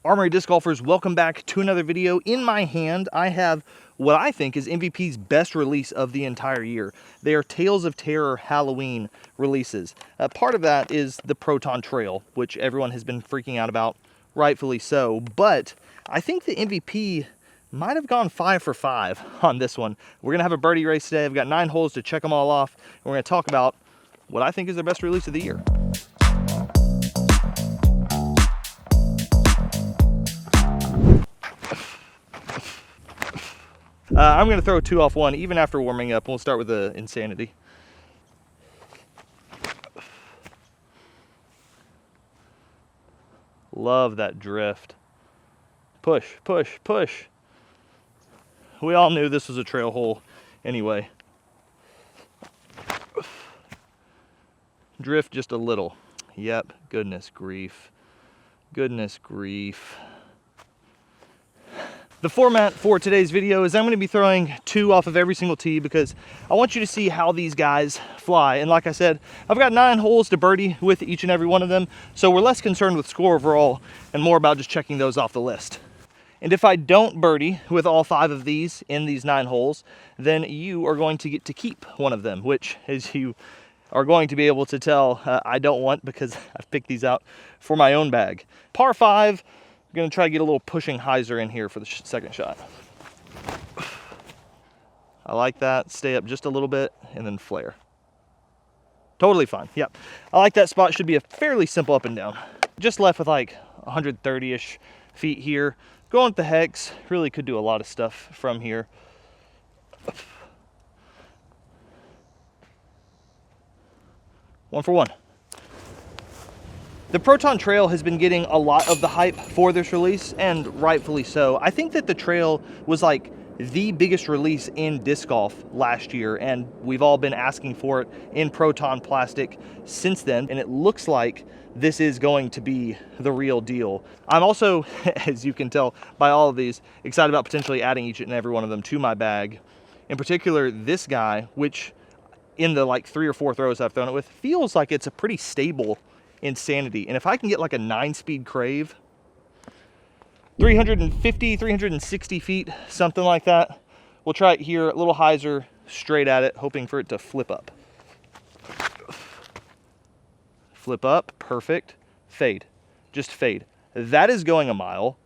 Armory disc golfers, welcome back to another video. In my hand, I have what I think is MVP's best release of the entire year. They are Tales of Terror Halloween releases. Part of that is the Proton Trail, which everyone has been freaking out about, rightfully so. But I think the MVP might have gone 5 for 5 on this one. We're gonna have a birdie race today. I've got 9 holes to check them all off. And we're gonna talk about what I think is their best release of the year. I'm going to throw 2 off 1 even after warming up. We'll start with the Insanity. Love that drift. Push, push, push. We all knew this was a trail hole anyway. Drift just a little. Yep, goodness grief. Goodness grief. The format for today's video is I'm going to be throwing 2 off of every single tee because I want you to see how these guys fly. And like I said, I've got 9 holes to birdie with each and every one of them, so we're less concerned with score overall and more about just checking those off the list. And if I don't birdie with all 5 of these in these 9 holes, then you are going to get to keep one of them, which, as you are going to be able to tell, I don't want because I've picked these out for my own bag. Par 5. I'm going to try to get a little pushing hyzer in here for the second shot. I like that. Stay up just a little bit and then flare. Totally fine. Yep. I like that spot. Should be a fairly simple up and down. Just left with like 130-ish feet here. Going with the hex. Really could do a lot of stuff from here. One for one. The Proton Trail has been getting a lot of the hype for this release, and rightfully so. I think that the Trail was like the biggest release in disc golf last year, and we've all been asking for it in Proton plastic since then, and it looks like this is going to be the real deal. I'm also, as you can tell by all of these, excited about potentially adding each and every one of them to my bag. In particular, this guy, which in the like 3 or 4 throws I've thrown it with, feels like it's a pretty stable Insanity. And if I can get like a 9-speed crave, 350, 360 feet, something like that, we'll try it here, a little hyzer, straight at it, hoping for it to flip up. Flip up, perfect. Fade, just fade. That is going a mile.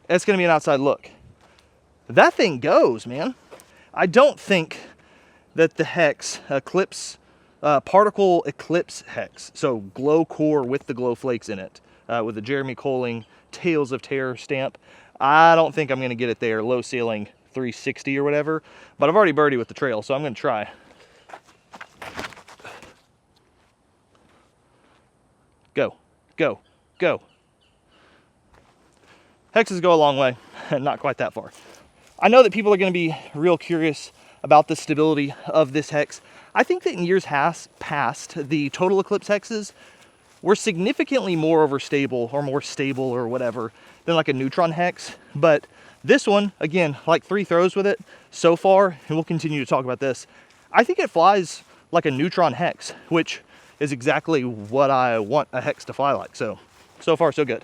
That's gonna be an outside look. That thing goes, man. I don't think that the Hex, Eclipse, particle Eclipse Hex, so glow core with the glow flakes in it, with the Jeremy Colling Tales of Terror stamp. I don't think I'm going to get it there, low ceiling 360 or whatever, but I've already birdied with the Trail, so I'm going to try. Go, go, go. Hexes go a long way, not quite that far. I know that people are going to be real curious about the stability of this hex. I think that in years past, the total Eclipse hexes were significantly more overstable or more stable or whatever than like a Neutron hex. But this one, again, like 3 throws with it so far, and we'll continue to talk about this, I think it flies like a Neutron hex, which is exactly what I want a hex to fly like. So far so good.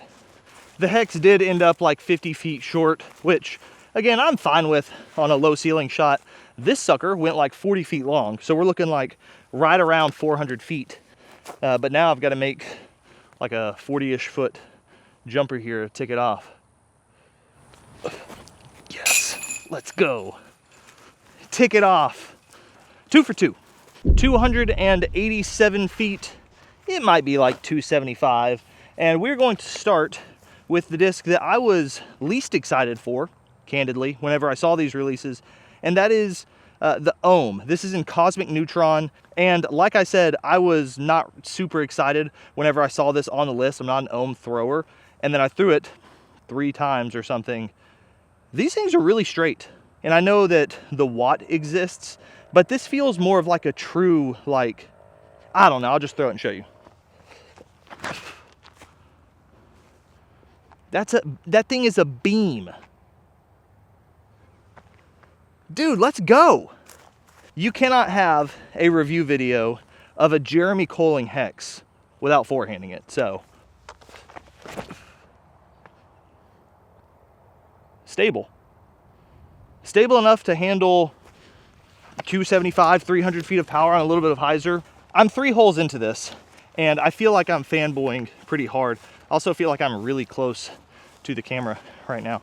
The hex did end up like 50 feet short, which again, I'm fine with on a low ceiling shot. This sucker went like 40 feet long, so we're looking like right around 400 feet. But now I've got to make like a 40-ish foot jumper here to take it off. Yes, let's go. Take it off. 2 for 2. 287 feet. It might be like 275. And we're going to start with the disc that I was least excited for, candidly, whenever I saw these releases, and that is the Ohm. This is in Cosmic Neutron, and like I said, I was not super excited whenever I saw this on the list. I'm not an Ohm thrower, and then I threw it 3 times or something. These things are really straight, and I know that the watt exists, but this feels more of like a true, like, I don't know, I'll just throw it and show you. That thing is a beam. Dude, let's go. You cannot have a review video of a Jeremy Colling Hex without forehanding it. So stable. Stable enough to handle 275, 300 feet of power on a little bit of hyzer. I'm 3 holes into this, and I feel like I'm fanboying pretty hard. I also feel like I'm really close to the camera right now.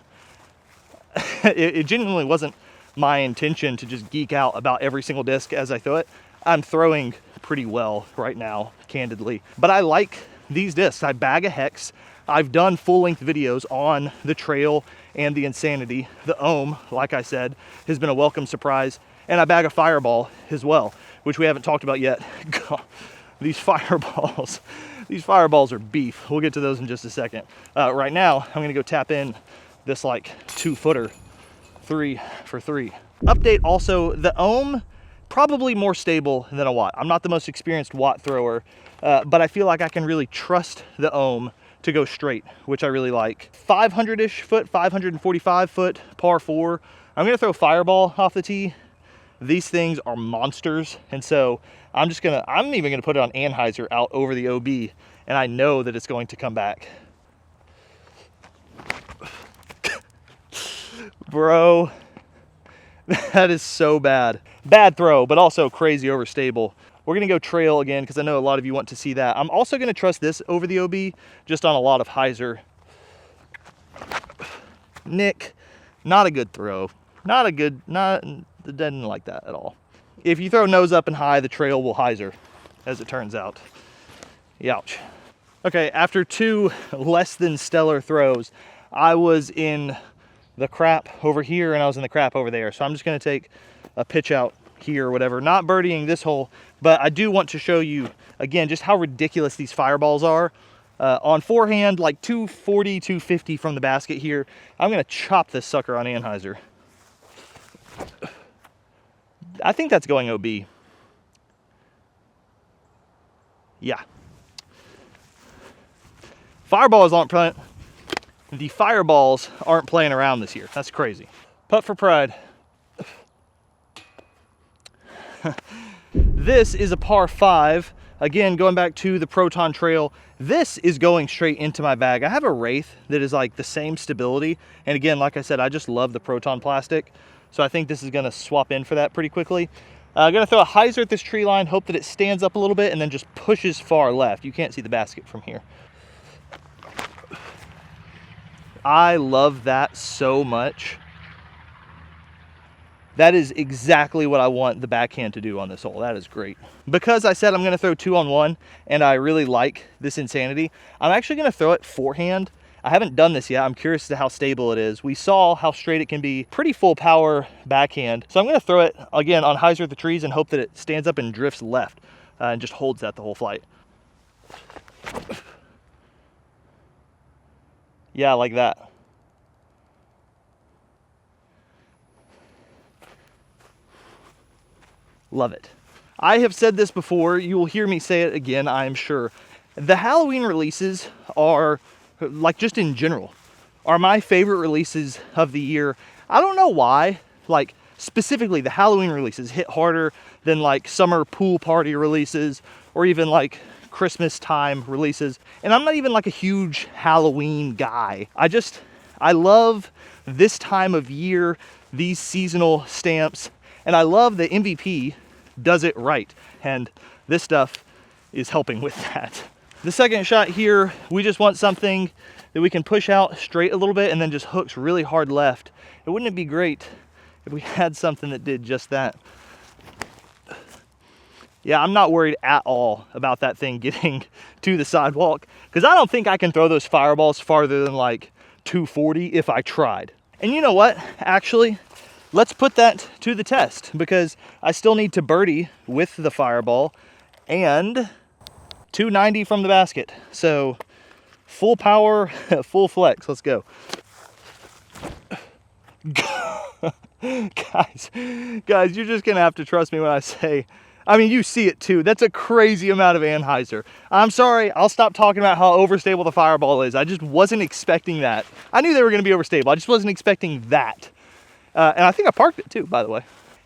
It genuinely wasn't my intention to just geek out about every single disc as I throw it. I'm throwing pretty well right now, candidly. But I like these discs. I bag a Hex. I've done full-length videos on the Trail and the Insanity. The Ohm, like I said, has been a welcome surprise. And I bag a Fireball as well, which we haven't talked about yet. God, these Fireballs are beef. We'll get to those in just a second. Right now, I'm gonna go tap in this like 2-footer, 3 for 3. Update also, the Ohm, probably more stable than a Watt. I'm not the most experienced Watt thrower, but I feel like I can really trust the Ohm to go straight, which I really like. 500-ish foot, 545 foot, par 4. I'm gonna throw Fireball off the tee. These things are monsters, and so I'm even gonna put it on anhyzer out over the OB, and I know that it's going to come back. Bro, that is so bad. Bad throw, but also crazy overstable. We're gonna go Trail again, because I know a lot of you want to see that. I'm also gonna trust this over the OB, just on a lot of hyzer. Nick, not a good throw. Didn't like that at all. If you throw nose up and high, the Trail will hyzer, as it turns out. Youch. Okay, after 2 less than stellar throws, I was in the crap over here and I was in the crap over there. So I'm just gonna take a pitch out here or whatever, not birdieing this hole, but I do want to show you again just how ridiculous these Fireballs are. On forehand, like 240, 250 from the basket here. I'm gonna chop this sucker on anhyzer. I think that's going OB. Yeah. The Fireballs aren't playing around this year. That's crazy. Putt for pride. This is a par 5. Again, going back to the Proton Trail, this is going straight into my bag. I have a Wraith that is like the same stability. And again, like I said, I just love the Proton plastic. So I think this is gonna swap in for that pretty quickly. I'm gonna throw a hyzer at this tree line, hope that it stands up a little bit and then just pushes far left. You can't see the basket from here. I love that so much. That is exactly what I want the backhand to do on this hole. That is great. Because I said I'm gonna throw 2-on-1 and I really like this Insanity, I'm actually gonna throw it forehand. I haven't done this yet. I'm curious as to how stable it is. We saw how straight it can be, pretty full power backhand. So I'm gonna throw it again on hyzer at the trees and hope that it stands up and drifts left and just holds that the whole flight. Yeah, like that. Love it. I have said this before, you will hear me say it again, I'm sure. The Halloween releases are, like just in general, are my favorite releases of the year. I don't know why, like specifically the Halloween releases hit harder than like summer pool party releases or even like Christmas time releases. And I'm not even like a huge Halloween guy. I love this time of year, these seasonal stamps, and I love that MVP does it right. And this stuff is helping with that. The second shot here, we just want something that we can push out straight a little bit and then just hooks really hard left. Wouldn't it be great if we had something that did just that? Yeah, I'm not worried at all about that thing getting to the sidewalk because I don't think I can throw those Fireballs farther than like 240 if I tried. And you know what, actually, let's put that to the test because I still need to birdie with the Fireball and 290 from the basket. So full power, full flex, let's go. Guys, you're just gonna have to trust me when I say, I mean, you see it too. That's a crazy amount of anhyzer. I'm sorry, I'll stop talking about how overstable the Fireball is. I just wasn't expecting that. I knew they were gonna be overstable. I just wasn't expecting that. And I think I parked it too, by the way.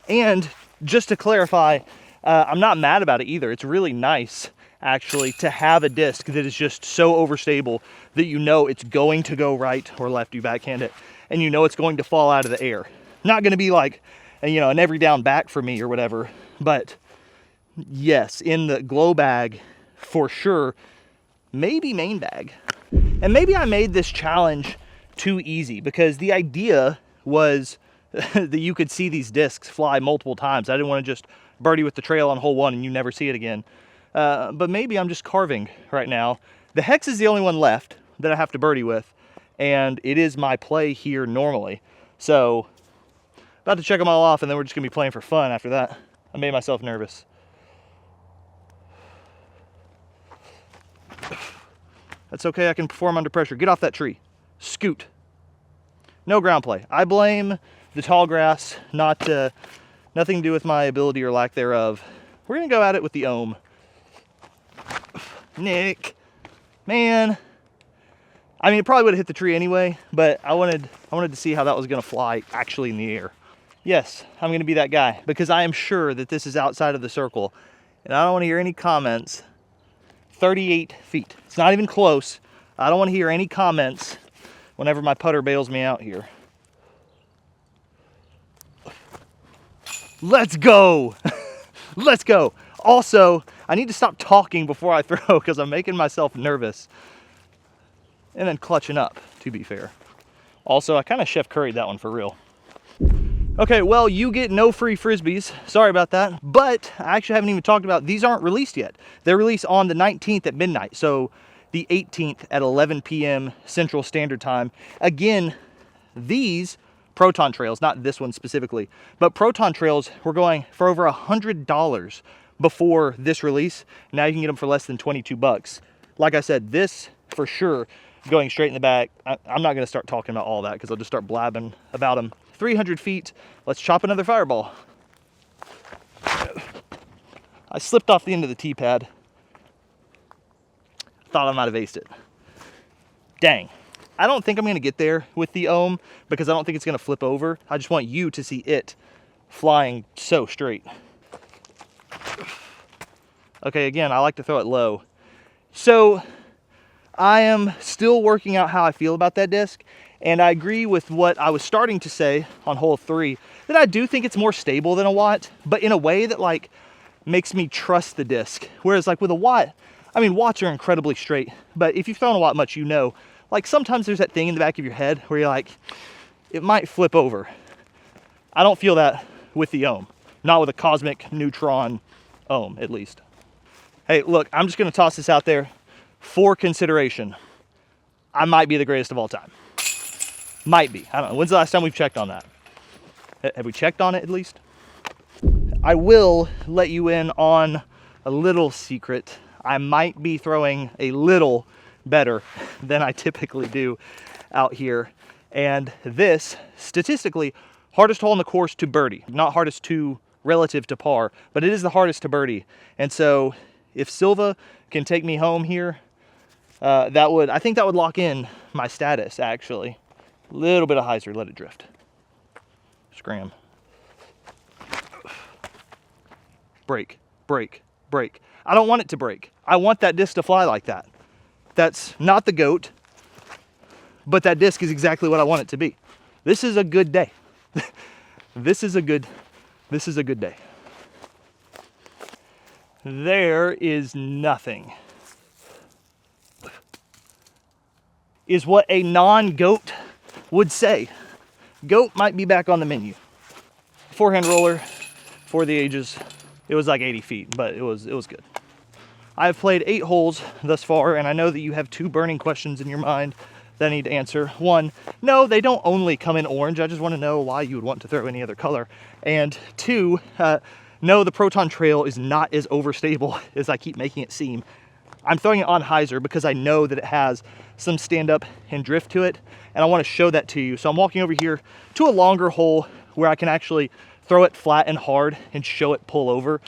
And just to clarify, I'm not mad about it either. It's really nice actually, to have a disc that is just so overstable that you know it's going to go right or left, you backhand it, and you know it's going to fall out of the air. Not going to be like, you know, an every down back for me or whatever, but yes, in the glow bag for sure, maybe main bag. And maybe I made this challenge too easy, because the idea was that you could see these discs fly multiple times. I didn't want to just birdie with the trail on hole 1 and you never see it again. But maybe I'm just carving right now. The Hex is the only one left that I have to birdie with, and it is my play here normally. So, about to check them all off, and then we're just gonna be playing for fun after that. I made myself nervous. That's okay, I can perform under pressure. Get off that tree. Scoot. No ground play. I blame the tall grass, nothing to do with my ability or lack thereof. We're gonna go at it with the Ohm. Nick, man. I mean, it probably would have hit the tree anyway, but I wanted to see how that was gonna fly actually in the air. Yes, I'm gonna be that guy, because I am sure that this is outside of the circle, and I don't wanna hear any comments. 38 feet. It's not even close. I don't want to hear any comments whenever my putter bails me out here. Let's go. Let's go. Also, I need to stop talking before I throw, because I'm making myself nervous. And then clutching up, to be fair. Also, I kind of Chef Curry'd that one for real. Okay, well, you get no free Frisbees. Sorry about that. But I actually haven't even talked about, these aren't released yet. They're released on the 19th at midnight. So the 18th at 11 p.m. Central Standard Time. Again, these Proton Trails, not this one specifically, but Proton Trails were going for over $100 before this release. Now you can get them for less than 22 bucks. Like I said, this for sure going straight in the back. I'm not going to start talking about all that, because I'll just start blabbing about them. 300 feet. Let's chop another fireball. I slipped off the end of the tee pad. Thought I might have aced it. Dang. I don't think I'm going to get there with the Ohm, because I don't think it's going to flip over. I just want you to see it flying so straight. Okay, again, I like to throw it low. So I am still working out how I feel about that disc. And I agree with what I was starting to say on hole 3, that I do think it's more stable than a watt, but in a way that like makes me trust the disc. Whereas like with a watt, I mean, watts are incredibly straight, but if you've thrown a watt much, you know, like sometimes there's that thing in the back of your head where you're like, it might flip over. I don't feel that with the Ohm, not with a cosmic neutron Ohm, at least. Hey, look, I'm just gonna toss this out there for consideration. I might be the greatest of all time. Might be. I don't know. When's the last time we've checked on that? Have we checked on it at least? I will let you in on a little secret. I might be throwing a little better than I typically do out here. And this, statistically, hardest hole in the course to birdie. Not hardest to relative to par, but it is the hardest to birdie. And so if Silva can take me home here, I think that would lock in my status, actually. Little bit of hyzer, let it drift. Scram. Break, break, break. I don't want it to break. I want that disc to fly like that. That's not the GOAT, but that disc is exactly what I want it to be. This is a good day. This is a good day. There is nothing. Is what a non-GOAT would say. GOAT might be back on the menu. Forehand roller for the ages. It was like 80 feet, but it was good. I've played 8 holes thus far, and I know that you have 2 burning questions in your mind that I need to answer. 1, no, they don't only come in orange. I just want to know why you would want to throw any other color. And 2, no, the Proton Trail is not as overstable as I keep making it seem. I'm throwing it on hyzer because I know that it has some stand up and drift to it, and I want to show that to you. So I'm walking over here to a longer hole where I can actually throw it flat and hard and show it pull over.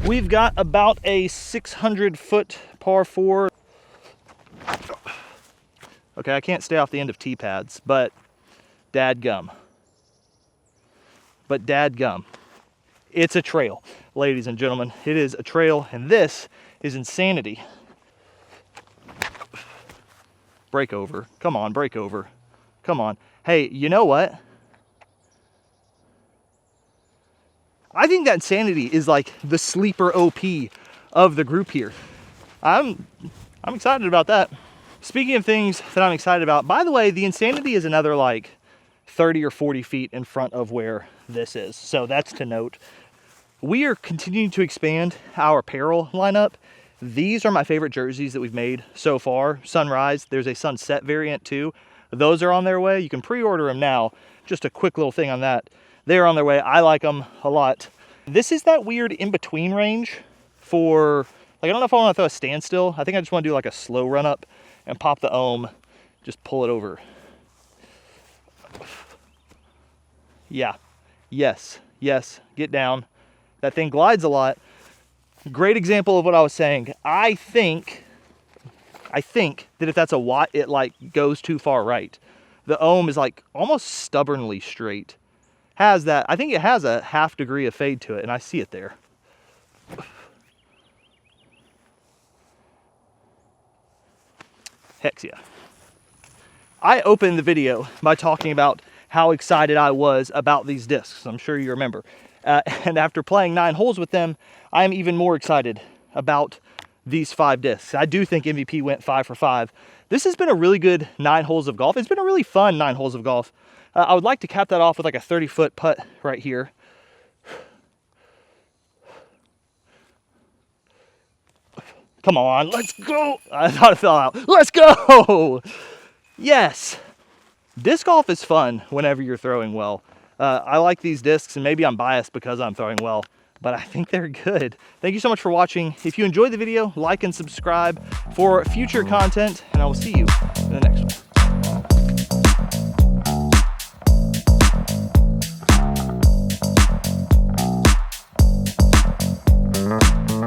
We've got about a 600-foot par 4. Okay, I can't stay off the end of tee pads, but dadgum. It's a trail, ladies and gentlemen. It is a trail, and this is insanity. Break over. Come on, break over. Come on. Hey, you know what? I think that insanity is like the sleeper OP of the group here. I'm excited about that. Speaking of things that I'm excited about, by the way, the insanity is another like 30 or 40 feet in front of where this is. So that's to note. We are continuing to expand our apparel lineup. These are my favorite jerseys that we've made so far. Sunrise, there's a sunset variant too. Those are on their way. You can pre-order them now. Just a quick little thing on that. They're on their way. I like them a lot. This is that weird in-between range for, like, I don't know if I want to throw a standstill. I think I just want to do like a slow run up and pop the ohm, just pull it over. Yeah, yes, yes, get down. That thing glides a lot. Great example of what I was saying. I think that if that's a watt, it like goes too far right. The ohm is like almost stubbornly straight. Has that, I think it has a 1/2 degree of fade to it, and I see it there. Hex yeah. I opened the video by talking about how excited I was about these discs. I'm sure you remember. And after playing 9 holes with them, I'm even more excited about these 5 discs. I do think MVP went 5 for 5. This has been a really good 9 holes of golf. It's been a really fun 9 holes of golf. I would like to cap that off with like a 30-foot putt right here. Come on, let's go. I thought it fell out. Let's go. Yes. Disc golf is fun whenever you're throwing well. I like these discs, and maybe I'm biased because I'm throwing well, but I think they're good. Thank you so much for watching. If you enjoyed the video, like and subscribe for future content, and I will see you in the next one.